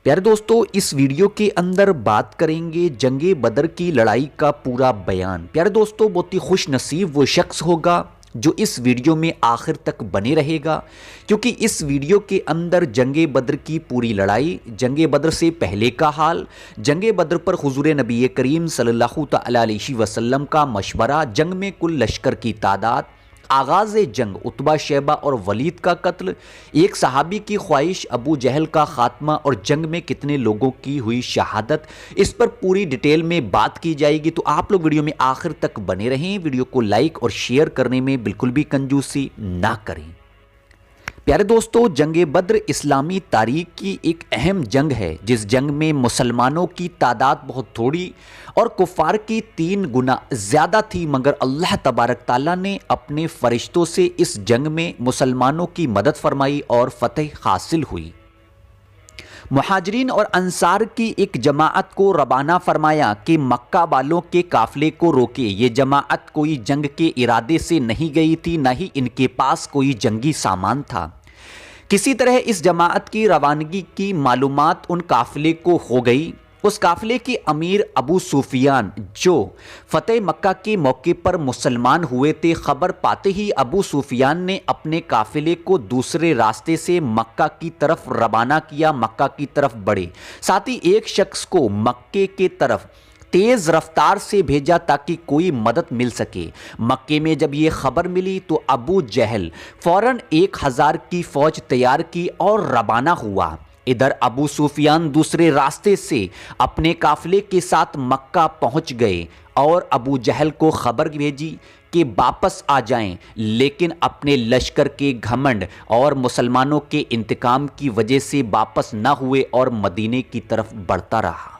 پیارے دوستو، اس ویڈیو کے اندر بات کریں گے جنگ بدر کی لڑائی کا پورا بیان۔ پیارے دوستو، بہت ہی خوش نصیب وہ شخص ہوگا جو اس ویڈیو میں آخر تک بنے رہے گا، کیونکہ اس ویڈیو کے اندر جنگ بدر کی پوری لڑائی، جنگ بدر سے پہلے کا حال، جنگ بدر پر حضور نبی کریم صلی اللہ علیہ وسلم کا مشورہ، جنگ میں کل لشکر کی تعداد، آغاز جنگ، عتبہ، شیبہ اور ولید کا قتل، ایک صحابی کی خواہش، ابو جہل کا خاتمہ اور جنگ میں کتنے لوگوں کی ہوئی شہادت، اس پر پوری ڈیٹیل میں بات کی جائے گی۔ تو آپ لوگ ویڈیو میں آخر تک بنے رہیں، ویڈیو کو لائک اور شیئر کرنے میں بالکل بھی کنجوسی نہ کریں۔ پیارے دوستو، جنگ بدر اسلامی تاریخ کی ایک اہم جنگ ہے، جس جنگ میں مسلمانوں کی تعداد بہت تھوڑی اور کفار کی 3 گنا زیادہ تھی، مگر اللہ تبارک تعالیٰ نے اپنے فرشتوں سے اس جنگ میں مسلمانوں کی مدد فرمائی اور فتح حاصل ہوئی۔ مہاجرین اور انصار کی ایک جماعت کو روانہ فرمایا کہ مکہ والوں کے قافلے کو روکے۔ یہ جماعت کوئی جنگ کے ارادے سے نہیں گئی تھی، نہ ہی ان کے پاس کوئی جنگی سامان تھا۔ کسی طرح اس جماعت کی روانگی کی معلومات ان قافلے کو ہو گئی۔ اس قافلے کے امیر ابو سفیان، جو فتح مکہ کے موقع پر مسلمان ہوئے تھے، خبر پاتے ہی ابو سفیان نے اپنے قافلے کو دوسرے راستے سے مکہ کی طرف روانہ کیا، مکہ کی طرف بڑھے۔ ساتھ ہی ایک شخص کو مکے کے طرف تیز رفتار سے بھیجا تاکہ کوئی مدد مل سکے۔ مکے میں جب یہ خبر ملی تو ابو جہل فوراً 1000 کی فوج تیار کی اور روانہ ہوا۔ ادھر ابو سفیان دوسرے راستے سے اپنے قافلے کے ساتھ مکہ پہنچ گئے اور ابو جہل کو خبر بھیجی کہ واپس آ جائیں، لیکن اپنے لشکر کے گھمنڈ اور مسلمانوں کے انتقام کی وجہ سے واپس نہ ہوئے اور مدینے کی طرف بڑھتا رہا۔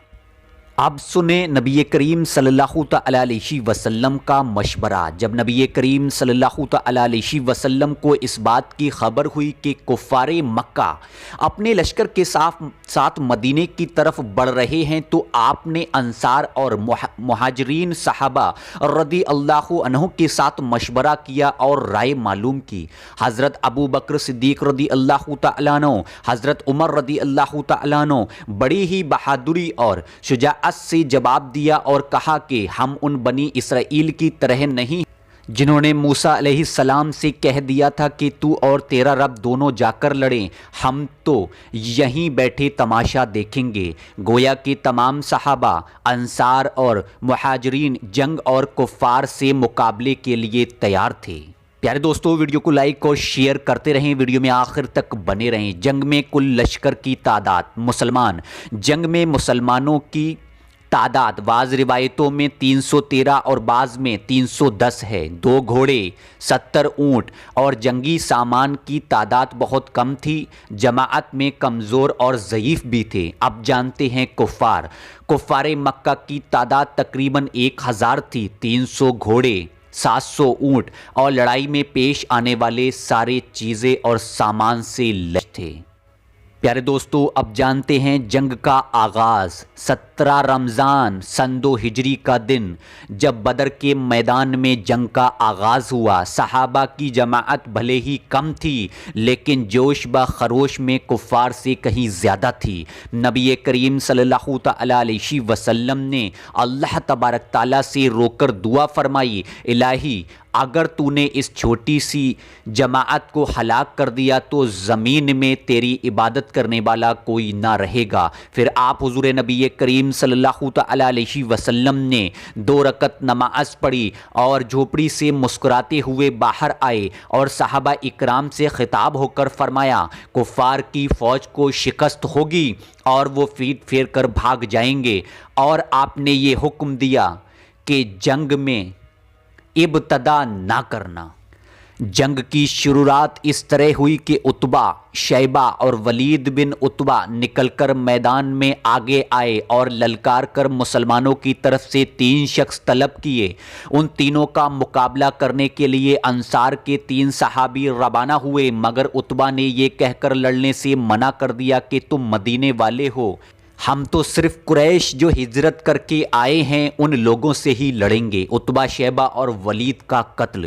اب سنیں نبی کریم صلی اللہ علیہ وسلم کا مشورہ۔ جب نبی کریم صلی اللہ علیہ وسلم کو اس بات کی خبر ہوئی کہ کفار مکہ اپنے لشکر کے ساتھ مدینے کی طرف بڑھ رہے ہیں، تو آپ نے انصار اور مہاجرین صحابہ رضی اللہ عنہ کے ساتھ مشورہ کیا اور رائے معلوم کی۔ حضرت ابو بکر صدیق رضی اللہ تعالیٰ عنہ، حضرت عمر رضی اللہ تعالیٰ عنہ بڑی ہی بہادری اور شجاعت سے جواب دیا اور کہا کہ ہم ان بنی اسرائیل کی طرح نہیں جنہوں نے موسیٰ علیہ السلام سے کہہ دیا تھا کہ تو اور تیرا رب دونوں جا کر لڑیں، ہم تو یہیں بیٹھے تماشا دیکھیں گے۔ گویا کہ تمام صحابہ، انصار اور مہاجرین جنگ اور کفار سے مقابلے کے لیے تیار تھے۔ پیارے دوستو، ویڈیو کو لائک اور شیئر کرتے رہیں، ویڈیو میں آخر تک بنے رہیں۔ جنگ میں کل لشکر کی تعداد، جنگ میں مسلمانوں کی تعداد بعض روایتوں میں 313 اور بعض میں 310 ہے۔ 2 گھوڑے، 70 اونٹ اور جنگی سامان کی تعداد بہت کم تھی۔ جماعت میں کمزور اور ضعیف بھی تھے۔ اب جانتے ہیں کفار مکہ کی تعداد تقریباً 1000 تھی۔ 300 گھوڑے، 700 اونٹ اور لڑائی میں پیش آنے والے سارے چیزیں اور سامان سے لیس تھے۔ پیارے دوستو، اب جانتے ہیں جنگ کا آغاز۔ 17 رمضان سن 2 ہجری کا دن جب بدر کے میدان میں جنگ کا آغاز ہوا، صحابہ کی جماعت بھلے ہی کم تھی، لیکن جوش و خروش میں کفار سے کہیں زیادہ تھی۔ نبی کریم صلی اللہ علیہ وسلم نے اللہ تبارک تعالیٰ سے رو کر دعا فرمائی، الہی اگر تو نے اس چھوٹی سی جماعت کو ہلاک کر دیا تو زمین میں تیری عبادت کرنے والا کوئی نہ رہے گا۔ پھر آپ حضور نبی کریم صلی اللہ علیہ وسلم نے 2 رکعت نماز پڑھی اور جھوپڑی سے مسکراتے ہوئے باہر آئے اور صحابہ اکرام سے خطاب ہو کر فرمایا، کفار کی فوج کو شکست ہوگی اور وہ پیٹ پھیر کر بھاگ جائیں گے، اور آپ نے یہ حکم دیا کہ جنگ میں ابتدا نہ کرنا۔ جنگ کی شروعات اس طرح ہوئی کہ عتبہ، شیبہ اور ولید بن عتبہ نکل کر میدان میں آگے آئے اور للکار کر مسلمانوں کی طرف سے 3 شخص طلب کیے۔ ان تینوں کا مقابلہ کرنے کے لیے انصار کے 3 صحابی روانہ ہوئے، مگر عتبہ نے یہ کہہ کر لڑنے سے منع کر دیا کہ تم مدینے والے ہو، ہم تو صرف قریش جو ہجرت کر کے آئے ہیں ان لوگوں سے ہی لڑیں گے۔ عتبہ، شیبہ اور ولید کا قتل۔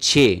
6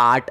8